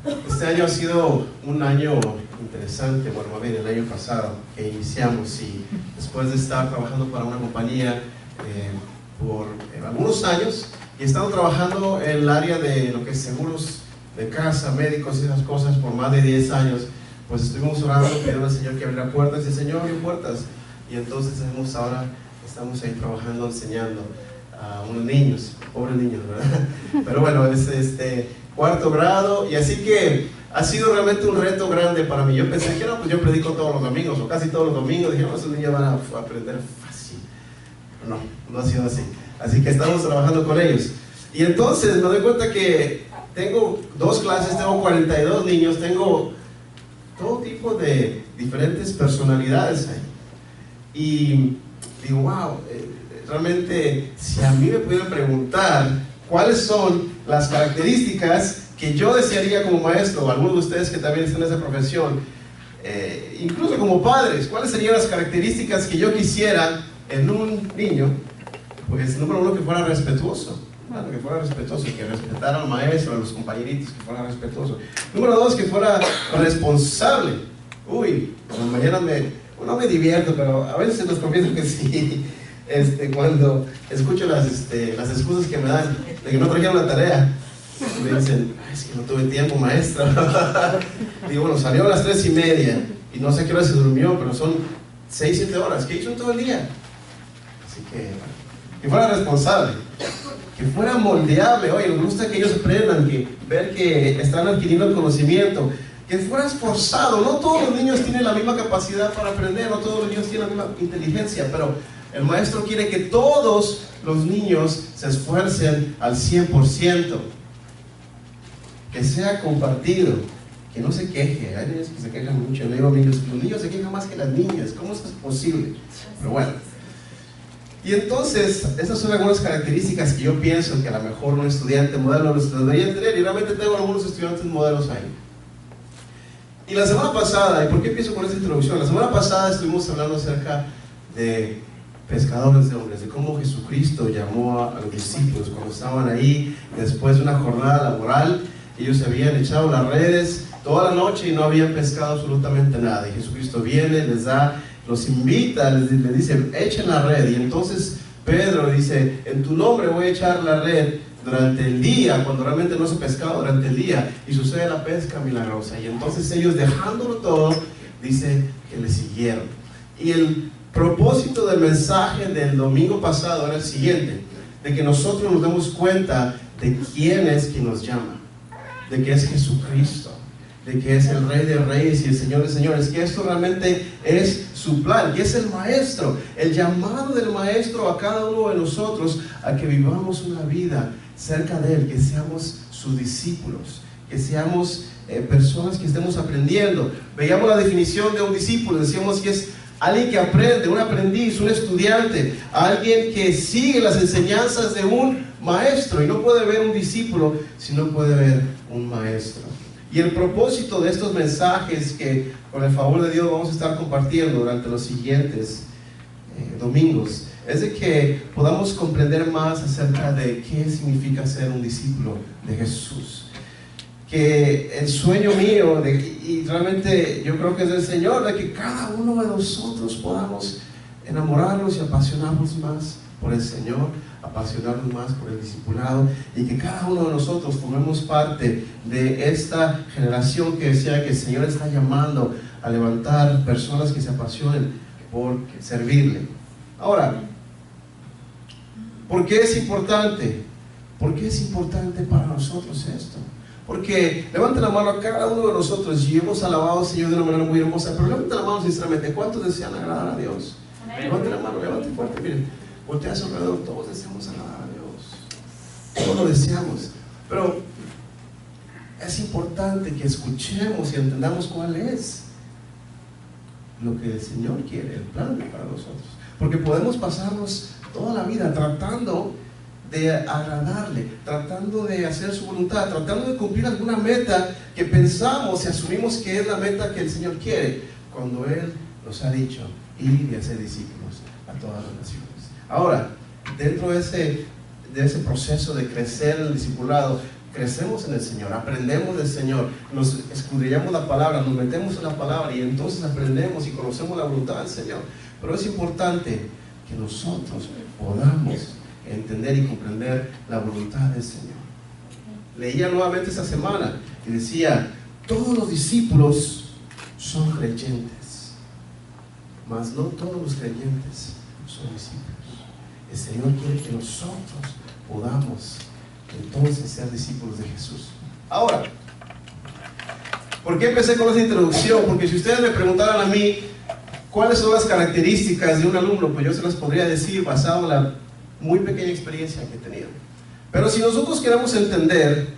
Este año ha sido un año interesante, bueno, más bien el año pasado que iniciamos, y después de estar trabajando para una compañía por algunos años, y he estado trabajando en el área de lo que es seguros de casa, médicos y esas cosas por más de 10 años, pues estuvimos orando, pidiendo al Señor que abriera puertas, y el Señor abrió puertas, y entonces ahora estamos ahí trabajando, enseñando a unos niños, pobres niños, ¿verdad? Pero bueno, es cuarto grado, y así que ha sido realmente un reto grande para mí. Yo pensé que no, pues yo predico todos los domingos, o casi todos los domingos, dije, no, esos niños van a aprender fácil. No, no ha sido así. Así que estamos trabajando con ellos. Y entonces me doy cuenta que tengo 2 clases, tengo 42 niños, tengo todo tipo de diferentes personalidades ahí. Y digo, wow, realmente si a mí me pudieran preguntar cuáles son las características que yo desearía como maestro, o algunos de ustedes que también están en esa profesión, incluso como padres, cuáles serían las características que yo quisiera en un niño, pues número 1, que fuera respetuoso. Claro, que fuera respetuoso, que respetara al maestro, a los compañeritos, que fuera respetuoso. Número 2, que fuera responsable. Uy, mañana no me divierto, pero a veces les confieso que sí. Cuando escucho las excusas que me dan de que no trajeron la tarea, me dicen, es que no tuve tiempo, maestra. Digo, bueno, salió a las 3:30 y no sé qué hora se durmió, pero son 6-7 horas. ¿Qué hizo en todo el día? Así que fuera responsable, que fuera moldeable. Oye, nos gusta que ellos aprendan, ver que están adquiriendo el conocimiento, que fuera esforzado. No todos los niños tienen la misma capacidad para aprender, no todos los niños tienen la misma inteligencia, pero el maestro quiere que todos los niños se esfuercen al 100%, que sea compartido, que no se queje. Hay niños que se quejan mucho. Le digo a niños, los niños se quejan más que las niñas. ¿Cómo eso es posible? Pero bueno. Y entonces, esas son algunas características que yo pienso que a lo mejor un estudiante modelo los debería tener, y realmente tengo algunos estudiantes modelos ahí. Y la semana pasada, ¿y por qué empiezo con esta introducción? La semana pasada estuvimos hablando acerca de pescadores de hombres, de cómo Jesucristo llamó a los discípulos cuando estaban ahí después de una jornada laboral. Ellos se habían echado las redes toda la noche y no habían pescado absolutamente nada, y Jesucristo viene, los invita, les dice, echen la red. Y entonces Pedro dice, en tu nombre voy a echar la red durante el día, cuando realmente no se pescaba durante el día, y sucede la pesca milagrosa. Y entonces ellos, dejándolo todo, dice que le siguieron. Y el propósito del mensaje del domingo pasado era el siguiente: de que nosotros nos demos cuenta de quién es quien nos llama, de que es Jesucristo, de que es el Rey de Reyes y el Señor de Señores, que esto realmente es su plan, que es el Maestro, el llamado del Maestro a cada uno de nosotros a que vivamos una vida cerca de Él, que seamos sus discípulos, que seamos personas que estemos aprendiendo. Veíamos la definición de un discípulo, decíamos que es alguien que aprende, un aprendiz, un estudiante, alguien que sigue las enseñanzas de un maestro, y no puede ver un discípulo si no puede ver un maestro. Y el propósito de estos mensajes que con el favor de Dios vamos a estar compartiendo durante los siguientes domingos es de que podamos comprender más acerca de qué significa ser un discípulo de Jesús. Que el sueño mío, y realmente yo creo que es del Señor, de que cada uno de nosotros podamos enamorarnos y apasionarnos más por el Señor, apasionarnos más por el discipulado, y que cada uno de nosotros formemos parte de esta generación que decía que el Señor está llamando a levantar personas que se apasionen por servirle. Ahora, ¿por qué es importante? ¿Por qué es importante para nosotros esto? Porque levanten la mano a cada uno de nosotros, y hemos alabado al Señor de una manera muy hermosa, pero levanten la mano sinceramente. ¿Cuántos desean agradar a Dios? Amén. Levanten la mano, levanten fuerte, miren, voltea a su alrededor. Todos deseamos agradar a Dios, todos lo deseamos, pero es importante que escuchemos y entendamos cuál es lo que el Señor quiere, el plan para nosotros, porque podemos pasarnos toda la vida tratando de agradarle, tratando de hacer su voluntad, tratando de cumplir alguna meta que pensamos y asumimos que es la meta que el Señor quiere, cuando Él nos ha dicho ir y hacer discípulos a todas las naciones. Ahora, dentro de ese proceso de crecer en el discipulado, crecemos en el Señor, aprendemos del Señor, nos escudriñamos la palabra, nos metemos en la palabra y entonces aprendemos y conocemos la voluntad del Señor. Pero es importante que nosotros podamos entender y comprender la voluntad del Señor. Leía nuevamente esta semana y decía, todos los discípulos son creyentes, mas no todos los creyentes son discípulos. El Señor quiere que nosotros podamos entonces ser discípulos de Jesús. Ahora, ¿por qué empecé con esa introducción? Porque si ustedes me preguntaran a mí cuáles son las características de un alumno, pues yo se las podría decir basado en la muy pequeña experiencia que he tenido. Pero si nosotros queremos entender,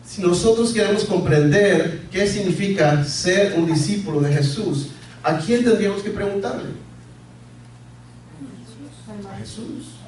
si nosotros queremos comprender qué significa ser un discípulo de Jesús, ¿a quién tendríamos que preguntarle? A Jesús.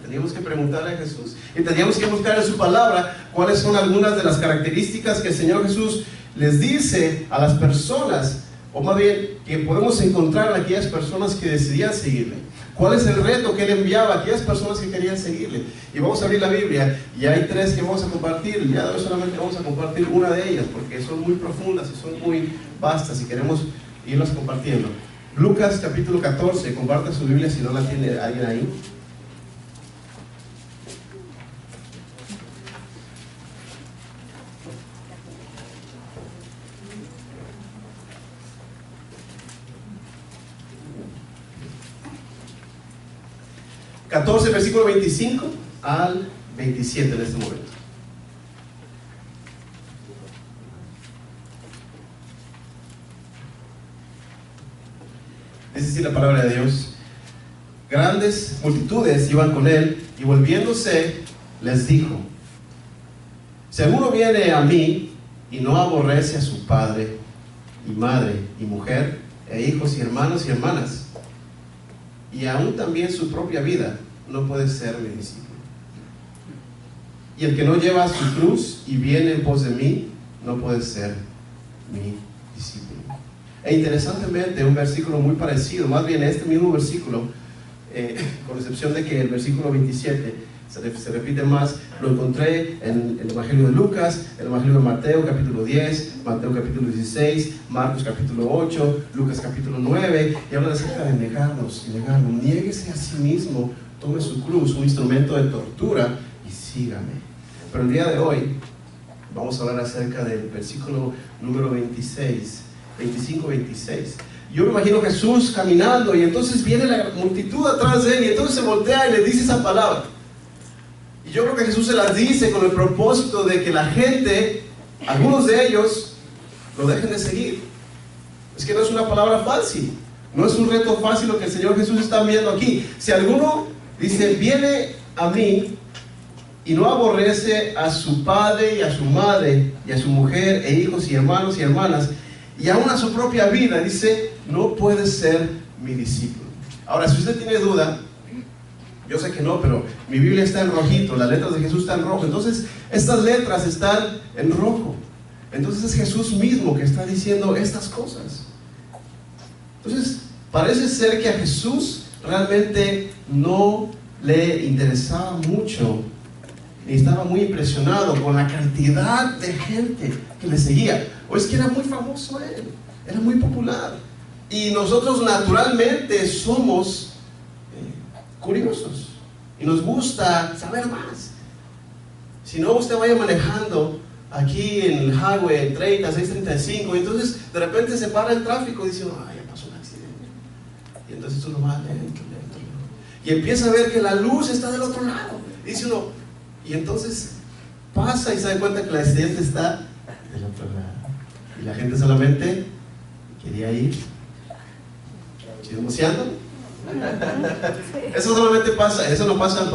Tendríamos que preguntarle a Jesús y tendríamos que buscar en su palabra cuáles son algunas de las características que el Señor Jesús les dice a las personas, o más bien que podemos encontrar en aquellas personas que decidían seguirle. ¿Cuál es el reto que Él enviaba a aquellas personas que querían seguirle? Y vamos a abrir la Biblia y hay 3 que vamos a compartir. El día de hoy solamente vamos a compartir una de ellas porque son muy profundas y son muy vastas y queremos irlas compartiendo. Lucas capítulo 14, comparte su Biblia si no la tiene alguien ahí. Versículo 25 al 27 en este momento. Es decir, la palabra de Dios. Grandes multitudes iban con él y volviéndose les dijo: si alguno viene a mí y no aborrece a su padre y madre y mujer e hijos y hermanos y hermanas y aún también su propia vida, no puede ser mi discípulo. Y el que no lleva su cruz y viene en pos de mí, no puede ser mi discípulo. E interesantemente, un versículo muy parecido, más bien este mismo versículo, con excepción de que el versículo 27 se repite más, lo encontré en el Evangelio de Lucas, el Evangelio de Mateo capítulo 10, Mateo capítulo 16, Marcos capítulo 8, Lucas capítulo 9, y habla acerca de negarnos y negarnos. Niéguese a sí mismo, tome su cruz, un instrumento de tortura, y sígame. Pero el día de hoy vamos a hablar acerca del versículo número 25-26. Yo me imagino Jesús caminando y entonces viene la multitud atrás de él y entonces se voltea y le dice esa palabra. Y yo creo que Jesús se las dice con el propósito de que la gente, algunos de ellos, lo dejen de seguir. Es que no es una palabra fácil, no es un reto fácil lo que el Señor Jesús está viendo aquí. Si alguno dice, viene a mí y no aborrece a su padre y a su madre y a su mujer e hijos y hermanos y hermanas y aún a su propia vida, dice, no puede ser mi discípulo. Ahora, si usted tiene duda, yo sé que no, pero mi Biblia está en rojito, las letras de Jesús están en rojo, entonces estas letras están en rojo. Entonces es Jesús mismo que está diciendo estas cosas. Entonces parece ser que a Jesús realmente no le interesaba mucho y estaba muy impresionado con la cantidad de gente que le seguía. O es que era muy famoso él, era muy popular. Y nosotros naturalmente somos curiosos y nos gusta saber más. Si no, usted vaya manejando aquí en el highway 30, 635 y entonces de repente se para el tráfico y dice, ay, ya pasó un accidente. Y entonces uno va lento y empieza a ver que la luz está del otro lado. Dice uno, y entonces pasa y se da cuenta que el accidente está del otro lado. Y la gente solamente quería ir chismoseando. Eso solamente pasa, eso no pasa en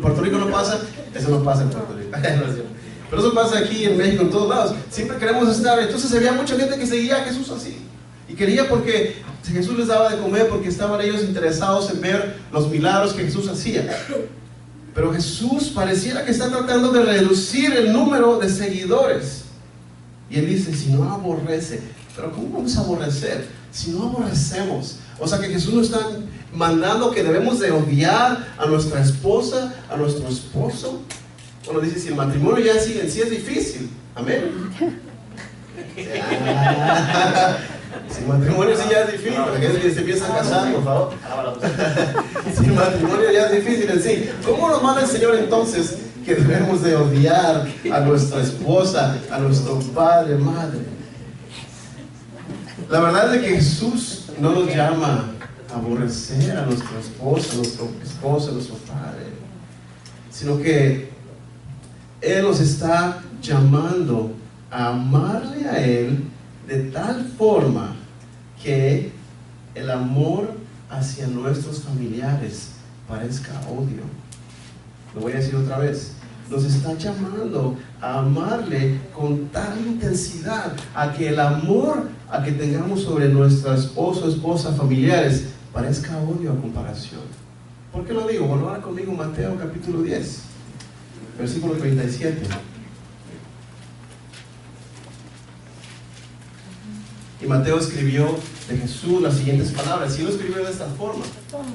Puerto Rico, no pasa, eso no pasa en Puerto Rico. Pero eso pasa aquí en México, en todos lados. Siempre queremos estar. Entonces había mucha gente que seguía a Jesús así. Y quería porque Jesús les daba de comer, porque estaban ellos interesados en ver los milagros que Jesús hacía. Pero Jesús pareciera que está tratando de reducir el número de seguidores. Y Él dice, si no aborrece. Pero ¿cómo vamos a aborrecer? Si no aborrecemos. O sea que Jesús nos está mandando que debemos de odiar a nuestra esposa, a nuestro esposo. Uno dice, si el matrimonio ya sigue en sí es difícil, amén. Si el matrimonio sí ya es difícil, aquellos que se piensan casar, por favor. Si el matrimonio ya es difícil en sí, ¿cómo nos manda el Señor entonces que debemos de odiar a nuestra esposa, a nuestro padre, madre? La verdad es que Jesús no nos llama a aborrecer a nuestra esposa, a nuestro padre, sino que Él nos está llamando a amarle a Él de tal forma que el amor hacia nuestros familiares parezca odio. Lo voy a decir otra vez. Nos está llamando a amarle con tal intensidad, a que el amor a que tengamos sobre nuestra esposa, familiares, parezca odio a comparación. ¿Por qué lo digo? Bueno, ahora conmigo Mateo capítulo 10, versículo 37. Y Mateo escribió de Jesús las siguientes palabras. Y lo escribió de esta forma.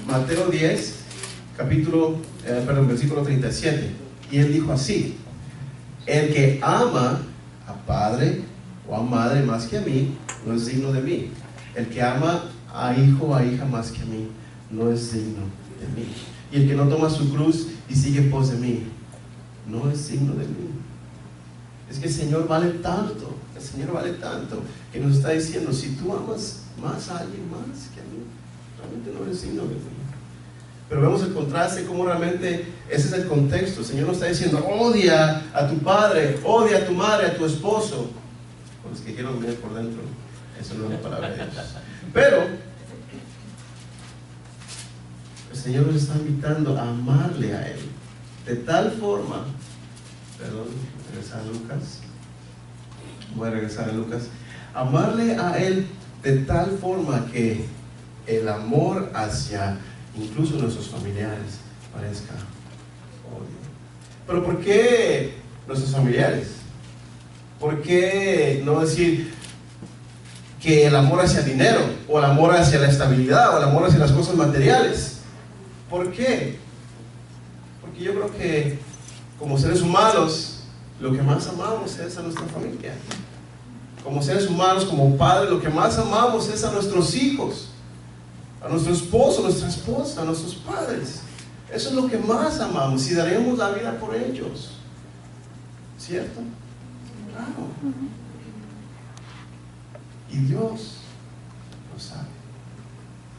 Mateo 10, versículo 37. Y él dijo así: el que ama a padre o a madre más que a mí, no es digno de mí. El que ama a hijo o a hija más que a mí, no es digno de mí. Y el que no toma su cruz y sigue pos de mí, no es digno de mí. Es que el Señor vale tanto, el Señor vale tanto, que nos está diciendo, si tú amas más a alguien más que a mí, realmente no eres digno de mí. Pero vemos el contraste, como realmente ese es el contexto. El Señor nos está diciendo, odia a tu padre, odia a tu madre, a tu esposo. Por los que quieran ver por dentro, eso no es la palabra de Dios. Pero el Señor nos está invitando a amarle a Él de tal forma. Regresar a Lucas. Voy a regresar a Lucas. Amarle a Él de tal forma que el amor hacia incluso nuestros familiares parezca odio. Pero ¿por qué nuestros familiares? ¿Por qué no decir que el amor hacia el dinero, o el amor hacia la estabilidad, o el amor hacia las cosas materiales? ¿Por qué? Porque yo creo que como seres humanos, lo que más amamos es a nuestra familia. Como seres humanos, como padres, lo que más amamos es a nuestros hijos, a nuestro esposo, a nuestra esposa, a nuestros padres. Eso es lo que más amamos y daremos la vida por ellos. ¿Cierto? Claro. Y Dios lo sabe.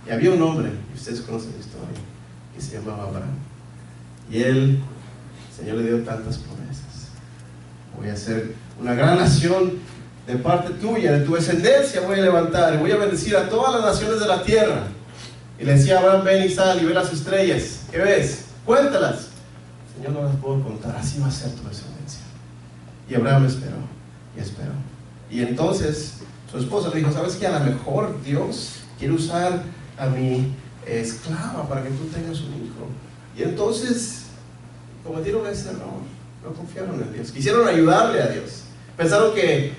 Y había un hombre, y ustedes conocen la historia, que se llamaba Abraham. Y él, el Señor le dio tantas promesas. Voy a ser una gran nación de parte tuya, de tu descendencia voy a levantar, y voy a bendecir a todas las naciones de la tierra. Y le decía a Abraham, ven y sal y ve las estrellas. ¿Qué ves? Cuéntalas. Señor, no las puedo contar, así va a ser tu descendencia. Y Abraham esperó, y esperó. Y entonces su esposa le dijo, ¿sabes qué? A lo mejor Dios quiere usar a mi esclava para que tú tengas un hijo. Y entonces cometieron ese error, no confiaron en Dios, quisieron ayudarle a Dios. Pensaron que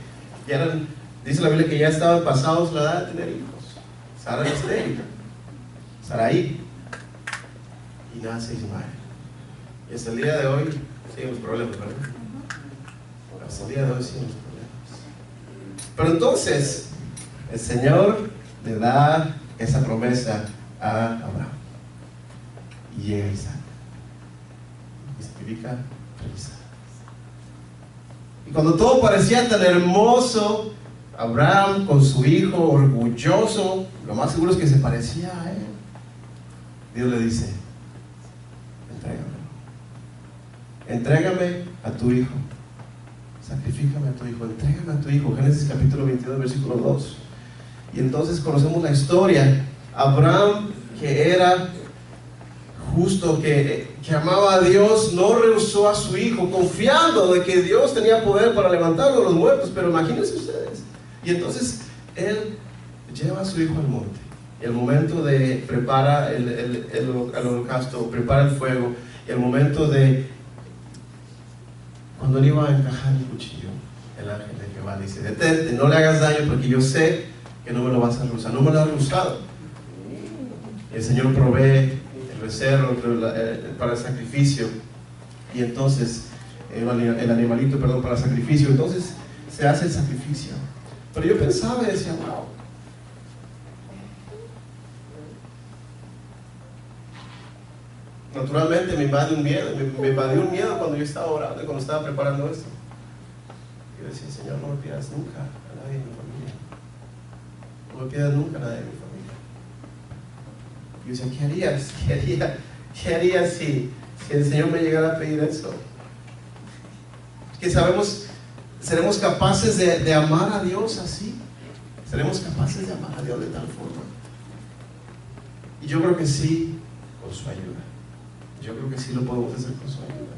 ya eran, dice la Biblia que ya estaban pasados la edad de tener hijos. Sara era estéril, Sarai, y nace Ismael. Y hasta el día de hoy siguen los problemas, ¿verdad? Hasta el día de hoy siguen los problemas. Pero entonces el Señor le da esa promesa a Abraham y llega Isaac, y significa realizar. Y cuando todo parecía tan hermoso, Abraham con su hijo orgulloso, lo más seguro es que se parecía a él. Dios le dice, entrégame a tu hijo, sacrifícame a tu hijo, entrégame a tu hijo. Génesis capítulo 22 versículo 2. Y entonces conocemos la historia. Abraham, que era justo, que amaba a Dios, no rehusó a su hijo, confiando de que Dios tenía poder para levantarlo de los muertos. Pero imagínense ustedes. Y entonces él lleva a su hijo al monte, y al momento de prepara el holocausto, prepara el fuego, y al momento de cuando él iba a encajar el cuchillo, el ángel de Jehová dice, detente, no le hagas daño, porque yo sé que no me lo vas a rehusar. No me lo has rehusado. El Señor provee el becerro para el sacrificio. Y entonces el animalito, perdón, para sacrificio. Entonces se hace el sacrificio. Pero yo pensaba y decía, wow, naturalmente me invadió un miedo cuando yo estaba orando y cuando estaba preparando esto. Yo decía, Señor, no me pidas nunca a nadie de mi familia. No me pidas nunca a nadie de mi familia. Yo decía, ¿qué harías si el Señor me llegara a pedir eso? Que seremos capaces de amar a Dios así. Seremos capaces de amar a Dios de tal forma. Y yo creo que sí, con su ayuda. Yo creo que sí lo podemos hacer con su ayuda.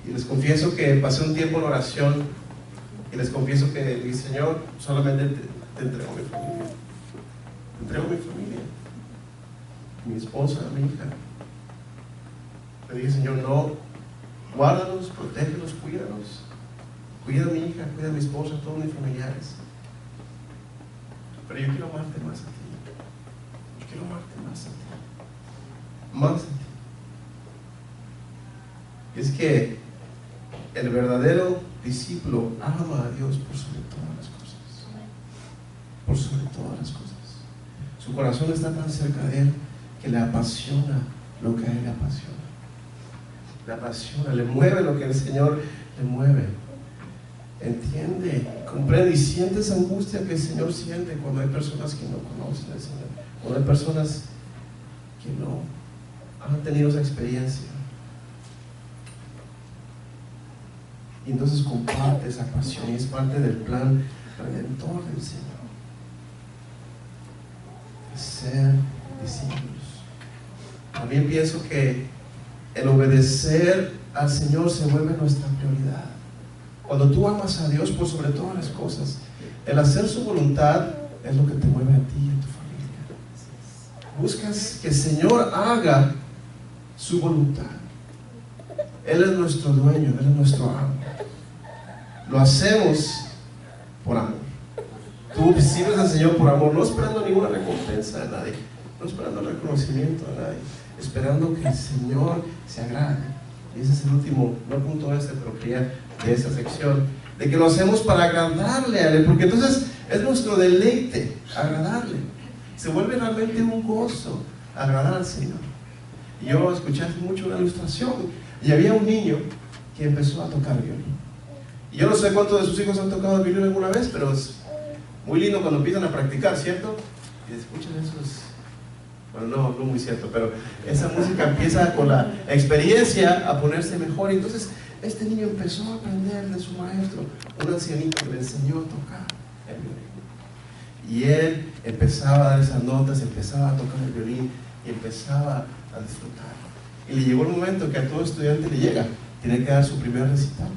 Y les confieso que pasé un tiempo en oración y les confieso que le dije, Señor, solamente te entrego mi familia. Te entrego mi familia. Mi esposa, mi hija. Le dije, Señor, no, guárdalos, protégelos, cuídalos. Cuida a mi hija, cuida a mi esposa, a todos mis familiares. Pero yo quiero amarte más a ti. Yo quiero amarte más a ti. Más a ti. Es que el verdadero discípulo ama a Dios por sobre todas las cosas. Por sobre todas las cosas. Su corazón está tan cerca de Él que le apasiona lo que a Él le apasiona. Le apasiona, le mueve lo que el Señor le mueve. Entiende, comprende y siente esa angustia que el Señor siente cuando hay personas que no conocen al Señor, cuando hay personas que no han tenido esa experiencia. Y entonces comparte esa pasión y es parte del plan redentor del Señor. Ser discípulos. También pienso que el obedecer al Señor se vuelve nuestra prioridad. Cuando tú amas a Dios por sobre todas las cosas, el hacer su voluntad es lo que te mueve a ti y a tu familia. Buscas que el Señor haga su voluntad. Él es nuestro dueño, Él es nuestro amo. Lo hacemos por amor. Tú sirves al Señor por amor, no esperando ninguna recompensa de nadie, no esperando reconocimiento de nadie, esperando que el Señor se agrade. Y ese es el último, no punto pero quería de esta sección, de que lo hacemos para agradarle a Él, porque entonces es nuestro deleite agradarle. Se vuelve realmente un gozo agradar al Señor. Y yo escuché hace mucho una ilustración y había un niño que empezó a tocar violín. Y yo no sé cuántos de sus hijos han tocado el violín alguna vez, pero es muy lindo cuando empiezan a practicar, ¿cierto? Y escuchan esos... Bueno, no muy cierto, pero esa música empieza con la experiencia a ponerse mejor. Y entonces este niño empezó a aprender de su maestro, un ancianito que le enseñó a tocar el violín. Y él empezaba a dar esas notas, empezaba a tocar el violín y empezaba a disfrutar. Y le llegó el momento que a todo estudiante le llega, tiene que dar su primer recital.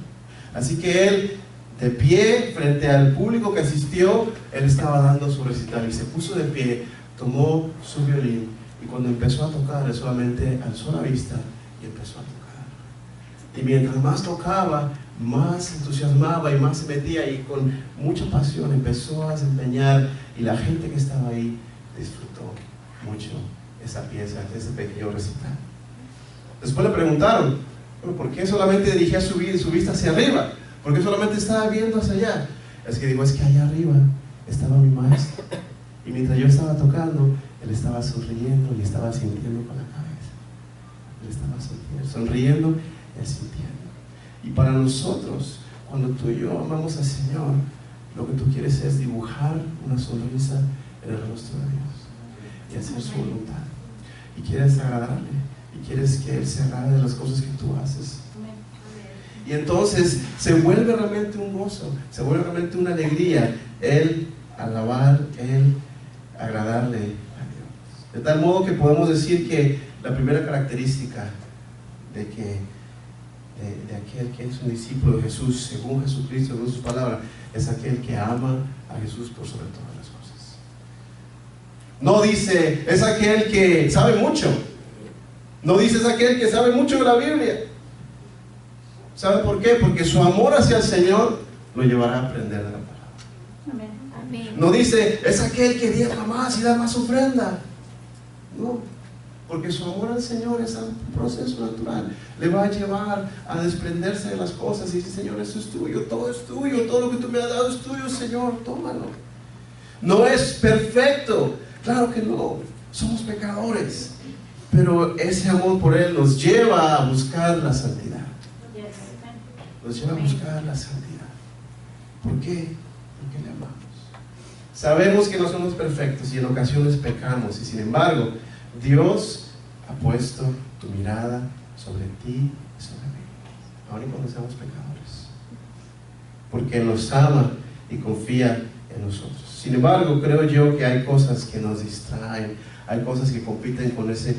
Así que él, de pie, frente al público que asistió, él estaba dando su recital y se puso de pie, tomó su violín y cuando empezó a tocar, él solamente alzó la vista y empezó a tocar. Y mientras más tocaba, más entusiasmaba y más se metía y con mucha pasión empezó a desempeñar y la gente que estaba ahí disfrutó mucho esa pieza, ese pequeño recital. Después le preguntaron, bueno, ¿por qué solamente dirigía su vista hacia arriba? ¿Por qué solamente estaba viendo hacia allá? Es que digo, es que allá arriba estaba mi maestro. Y mientras yo estaba tocando, él estaba sonriendo y estaba sintiendo con la cabeza. Él estaba sonriendo y sintiendo. Y para nosotros, cuando tú y yo amamos al Señor, lo que tú quieres es dibujar una sonrisa en el rostro de Dios y hacer su voluntad. Y quieres agradarle y quieres que Él se agrade de las cosas que tú haces. Y entonces se vuelve realmente un gozo, se vuelve realmente una alegría el alabar, el agradarle a Dios. De tal modo que podemos decir que la primera característica de aquel que es un discípulo de Jesús, según Jesucristo, según su palabra, es aquel que ama a Jesús por sobre todas las cosas. No dice, es aquel que sabe mucho. No dice, es aquel que sabe mucho de la Biblia. ¿Sabe por qué? Porque su amor hacia el Señor lo llevará a aprender de la palabra. Amén. No dice, es aquel que diezma más y da más ofrenda. No. porque su amor al Señor es un proceso natural. Le va a llevar a desprenderse de las cosas y dice: Señor, eso es tuyo, todo lo que tú me has dado es tuyo, Señor, tómalo. No es perfecto, claro que no, somos pecadores, pero ese amor por Él nos lleva a buscar la santidad. Nos lleva a buscar la santidad. ¿Por qué? Porque le amamos. Sabemos que no somos perfectos y en ocasiones pecamos, y sin embargo Dios ha puesto tu mirada sobre ti y sobre mí, aun y cuando seamos pecadores, porque Él nos ama y confía en nosotros. Sin embargo, creo yo que hay cosas que nos distraen, hay cosas que compiten con ese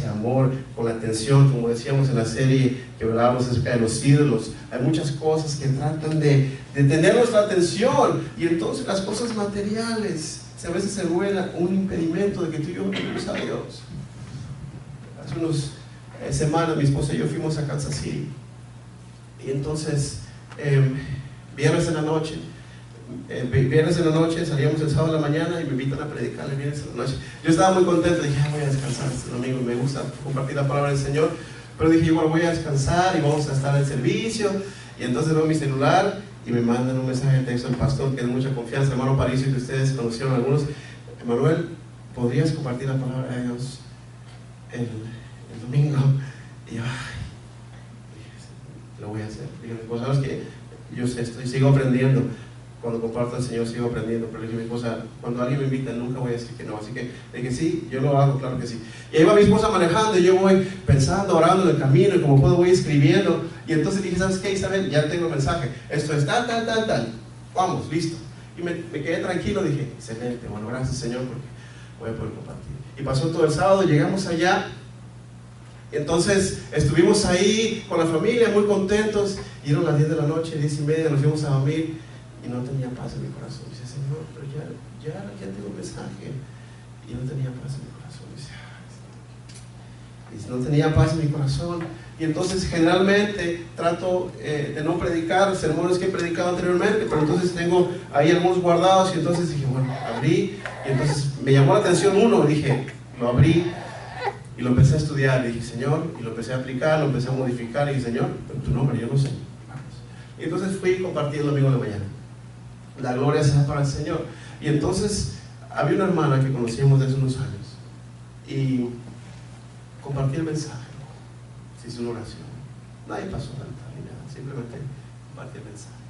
amor, con la atención, como decíamos en la serie que hablábamos acerca de los ídolos. Hay muchas cosas que tratan de tener nuestra atención, y entonces las cosas materiales a veces se vuelven un impedimento de que tú y yo tenemos a Dios. Hace unas semanas mi esposa y yo fuimos a Kansas City, y entonces viernes en la noche salíamos el sábado en la mañana y me invitan a predicar el viernes en la noche. Yo estaba muy contento, dije: voy a descansar este domingo, me gusta compartir la palabra del Señor, pero dije: bueno, voy a descansar y vamos a estar en servicio. Y entonces veo mi celular y me mandan un mensaje de texto del pastor, que es de mucha confianza, hermano Paricio, que ustedes conocieron algunos: Emanuel, ¿podrías compartir la palabra de Dios el domingo? Y yo: lo voy a hacer. Dije: pues sabes que yo sigo aprendiendo. Cuando comparto al Señor sigo aprendiendo. Pero le dije a mi esposa: cuando alguien me invita nunca voy a decir que no. Así que le dije: sí, yo lo hago, claro que sí. Y ahí va mi esposa manejando, y yo voy pensando, orando en el camino, y como puedo voy escribiendo. Y entonces dije: ¿sabes qué, Isabel? Ya tengo el mensaje, esto es tal, vamos, listo. Y me quedé tranquilo, dije: excelente, bueno, gracias, Señor, porque voy a poder compartir. Y pasó todo el sábado, llegamos allá. Entonces estuvimos ahí con la familia muy contentos, y eran las 10 de la noche, 10:30, nos fuimos a dormir, y no tenía paz en mi corazón. Dice: Señor, pero ya tengo un mensaje, y no tenía paz en mi corazón. Dice, no tenía paz en mi corazón. Y entonces generalmente trato de no predicar sermones que he predicado anteriormente, pero entonces tengo ahí algunos guardados, y entonces dije: bueno, abrí, y entonces me llamó la atención uno, y dije, lo abrí y lo empecé a estudiar, y dije: Señor, y lo empecé a aplicar, lo empecé a modificar, y dije: Señor, pero tu nombre yo no sé, vamos. Y entonces fui y compartí el domingo de la mañana. La gloria sea para el Señor. Y entonces había una hermana que conocíamos desde unos años, y compartí el mensaje, se hizo una oración, nadie pasó a altar ni nada, simplemente compartí el mensaje.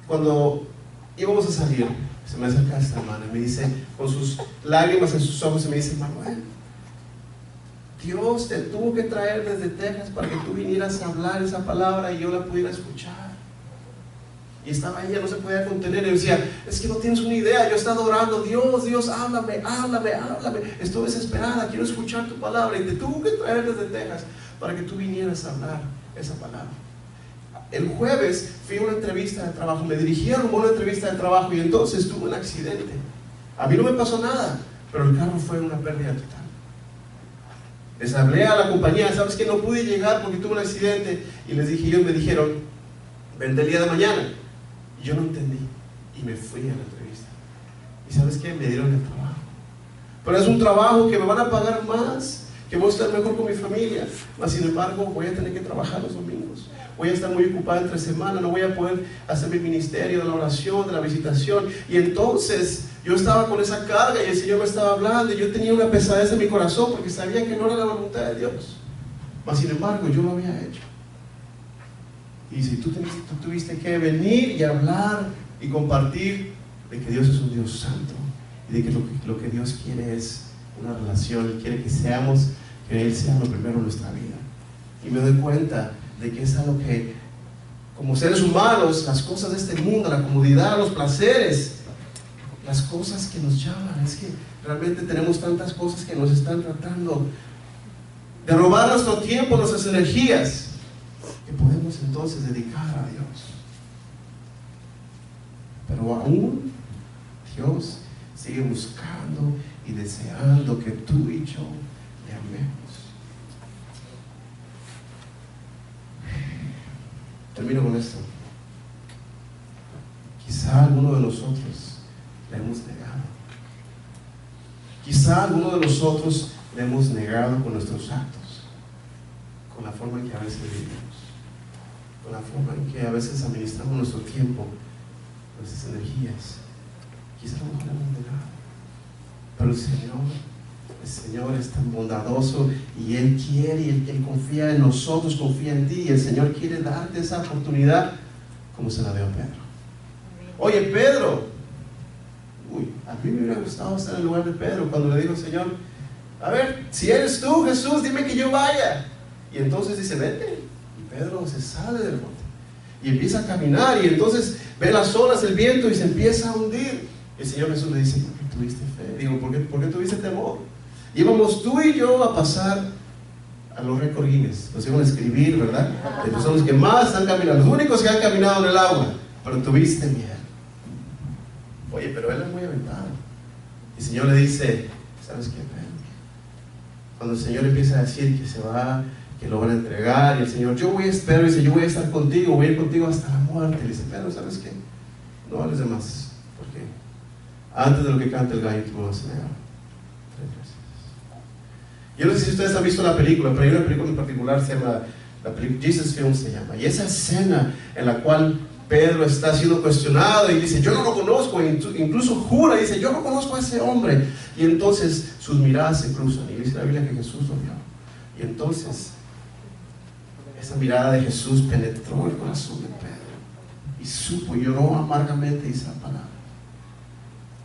Cuando íbamos a salir, se me acerca esta hermana y me dice, con sus lágrimas en sus ojos, y me dice: Manuel, Dios te tuvo que traer desde Texas para que tú vinieras a hablar esa palabra y yo la pudiera escuchar. Y estaba ella, no se podía contener, y decía: es que no tienes una idea, yo he estado orando, Dios, háblame, estoy desesperada, quiero escuchar tu palabra, y te tuvo que traer desde Texas para que tú vinieras a hablar esa palabra. El jueves fui a una entrevista de trabajo, me dirigieron a una entrevista de trabajo, y entonces tuve un accidente. A mí no me pasó nada, pero el carro fue una pérdida total. Les hablé a la compañía: sabes que no pude llegar porque tuve un accidente, y les dije, ellos me dijeron: vente el día de mañana. Y yo no entendí, y me fui a la entrevista. ¿Y sabes qué? Me dieron el trabajo. Pero es un trabajo que me van a pagar más, que voy a estar mejor con mi familia, mas sin embargo voy a tener que trabajar los domingos, voy a estar muy ocupada entre semana, no voy a poder hacer mi ministerio de la oración, de la visitación. Y entonces yo estaba con esa carga, y el Señor me estaba hablando, y yo tenía una pesadez en mi corazón, porque sabía que no era la voluntad de Dios, mas sin embargo yo lo había hecho. Y si tú tuviste que venir y hablar y compartir de que Dios es un Dios santo, y de que lo que Dios quiere es una relación, Él quiere que Él sea lo primero en nuestra vida. Y me doy cuenta de que es algo que, como seres humanos, las cosas de este mundo, la comodidad, los placeres, las cosas que nos llaman, es que realmente tenemos tantas cosas que nos están tratando de robar nuestro tiempo, nuestras energías, que podemos entonces dedicar a Dios. Pero aún Dios sigue buscando y deseando que tú y yo le amemos. Termino con esto. Quizá alguno de nosotros le hemos negado. Quizá alguno de nosotros le hemos negado con nuestros actos, con la forma en que a veces vivimos, con la forma en que a veces administramos nuestro tiempo, nuestras energías. Quizá a lo mejor le hemos negado, pero el Señor es tan bondadoso y Él quiere, y Él confía en nosotros, confía en ti, y el Señor quiere darte esa oportunidad como se la dio a Pedro. Oye, Pedro, a mí me hubiera gustado estar en el lugar de Pedro cuando le dijo: Señor, a ver, si eres tú, Jesús, dime que yo vaya. Y entonces dice: vete. Y Pedro se sale del bote y empieza a caminar, y entonces ve las olas, el viento, y se empieza a hundir. Y el Señor Jesús le dice: ¿por qué tuviste fe? Digo, ¿por qué tuviste temor? Íbamos tú y yo a pasar a los récord Guinness, nos iban a escribir, ¿verdad? Entonces son los que más están caminando, los únicos que han caminado en el agua, pero tuviste miedo. Oye, pero él es muy aventado. Y el Señor le dice: ¿sabes qué, Pedro? Cuando el Señor empieza a decir que se va, que lo van a entregar, y el Señor: Pedro dice: yo voy a estar contigo, voy a ir contigo hasta la muerte. Le dice: Pedro, ¿sabes qué? No hables de más, porque antes de lo que cante el gallo, tú me vas a negar 3 veces. Yo no sé si ustedes han visto la película, pero hay una película en particular, se llama, la película Jesus Film se llama, y esa escena en la cual Pedro está siendo cuestionado y dice: yo no lo conozco, e incluso jura, dice: yo no conozco a ese hombre. Y entonces sus miradas se cruzan, y dice la Biblia que Jesús lo vio. Y entonces esa mirada de Jesús penetró el corazón de Pedro, y supo, y lloró amargamente, dice la palabra.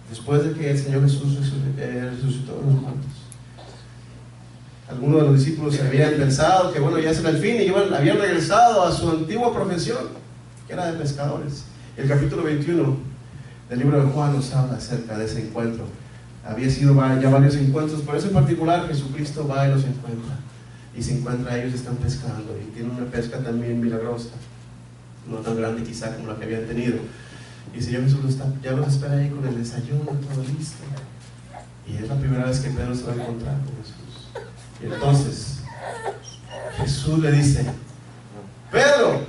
Después de que el Señor Jesús resucitó de los muertos, algunos de los discípulos se habían pensado que bueno, ya era el fin, y habían regresado a su antigua profesión, que era de pescadores. El capítulo 21 del libro de Juan nos habla acerca de ese encuentro. Había sido ya varios encuentros, pero ese en particular Jesucristo va y los encuentra, y se encuentra a ellos, están pescando, y tienen una pesca también milagrosa, no tan grande quizá como la que habían tenido. Y el Señor Jesús ya los espera ahí con el desayuno, todo listo, y es la primera vez que Pedro se va a encontrar con Jesús. Y entonces Jesús le dice: Pedro,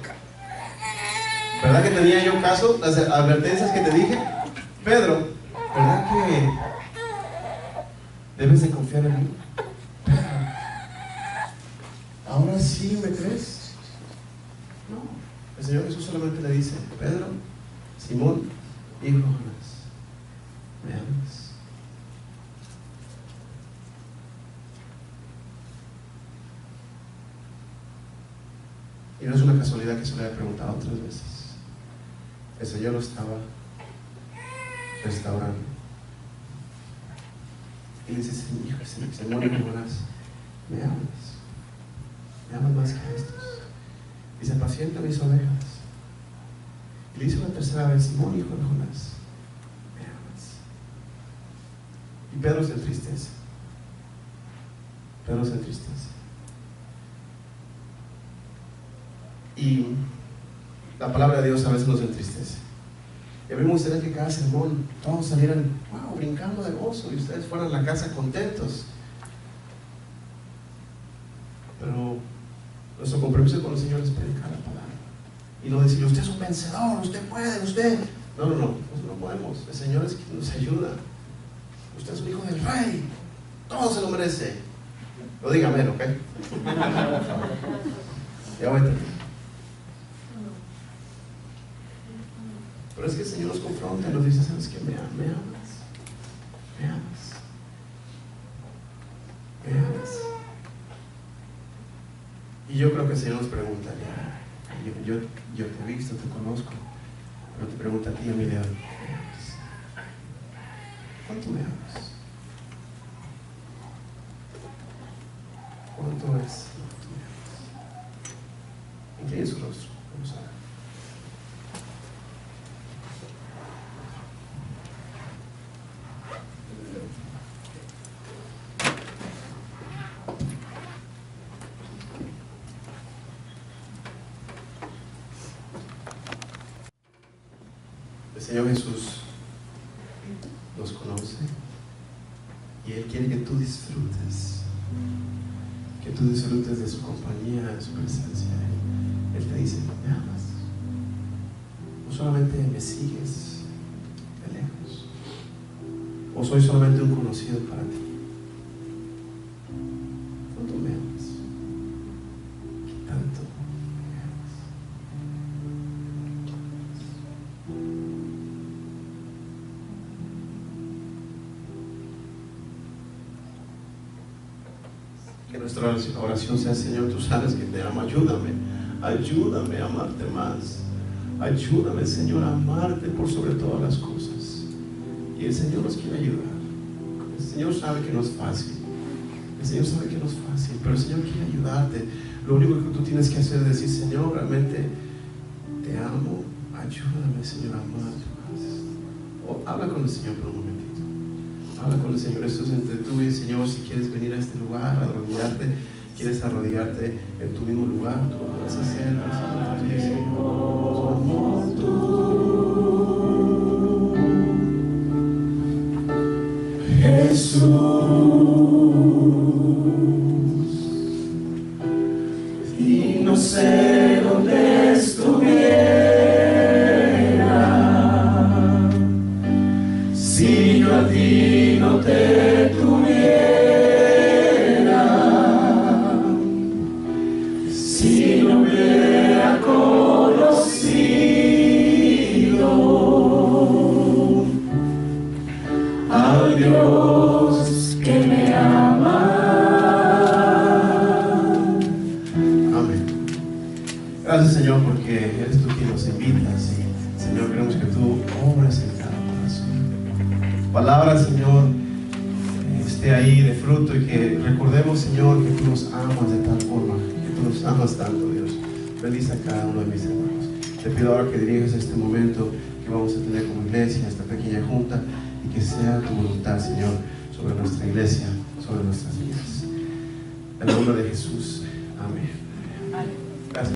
¿verdad que tenía yo caso? Las advertencias que te dije. Pedro, ¿verdad que debes de confiar en mí? Pedro, ¿ahora sí me crees? No. El Señor Jesús solamente le dice: Pedro, Simón, hijo de Jonás, ¿me amas? Y no es una casualidad que se le haya preguntado 3 veces. El Señor lo estaba restaurando. Y le dice: Simón, hijo de Jonás, ¿me amas? ¿Me amas más que estos? Dice: apacienta mis ovejas. Y le dice una tercera vez: Simón, hijo de Jonás, ¿me amas? Y Pedro se entristece. Pedro se entristece. Y la palabra de Dios a veces nos entristece. Y a mí me gustaría que cada sermón todos salieran brincando de gozo, y ustedes fueran a la casa contentos. Pero nuestro compromiso con el Señor es predicar la palabra, y no decirle: usted es un vencedor, usted puede, usted. No, nosotros no podemos. El Señor es quien nos ayuda. Usted es un hijo del Rey, todo se lo merece. Lo diga amén, ¿ok? Ya voy a terminar. Pero es que el Señor nos confronta y nos dice: ¿sabes qué? Me amas. Me amas. Me amas. Y yo creo que el Señor nos pregunta: yo te he visto, te conozco, pero te pregunta a ti, a mí de hoy: ¿me amas? ¿Cuánto me amas? ¿Cuánto es lo que tú me amas? Incline su rostro, vamos a ver. El Señor Jesús nos conoce, y Él quiere que tú disfrutes de su compañía, de su presencia. Él te dice: me amas. No solamente me sigues de lejos, ¿O soy solamente un conocido para ti? ¿Cuánto me amas? ¿Qué tanto me amas? Que nuestra oración sea: Señor, tú sabes que te amo, ayúdame a amarte más. Ayúdame, Señor, a amarte por sobre todas las cosas. Y el Señor nos quiere ayudar. El Señor sabe que no es fácil. El Señor sabe que no es fácil, pero el Señor quiere ayudarte. Lo único que tú tienes que hacer es decir: Señor, realmente te amo, ayúdame, Señor, a amarte más. O habla con el Señor por un momentito. Habla con el Señor. Esto es entre tú y el Señor. Si quieres venir a este lugar, arrodillarte, quieres arrodillarte en tu mismo lugar, tú lo puedes hacer. Jesús, y no sé dónde estuviera si yo a ti no te tuviera, si no hubiera conocido al Dios que me ama. Amén. Gracias, Señor, porque eres tú quien nos invitas. Y, Señor, queremos que tú obres en cada corazón. Palabra, Señor, esté ahí de fruto, y que recordemos, Señor, que tú nos amas de tal forma, que tú nos amas tanto, Dios. Bendice a cada uno de mis hermanos. Te pido ahora que dirijas este momento que vamos a tener como iglesia, esta pequeña junta, y que sea tu voluntad, Señor, sobre nuestra iglesia, sobre nuestras vidas. En el nombre de Jesús. Amén.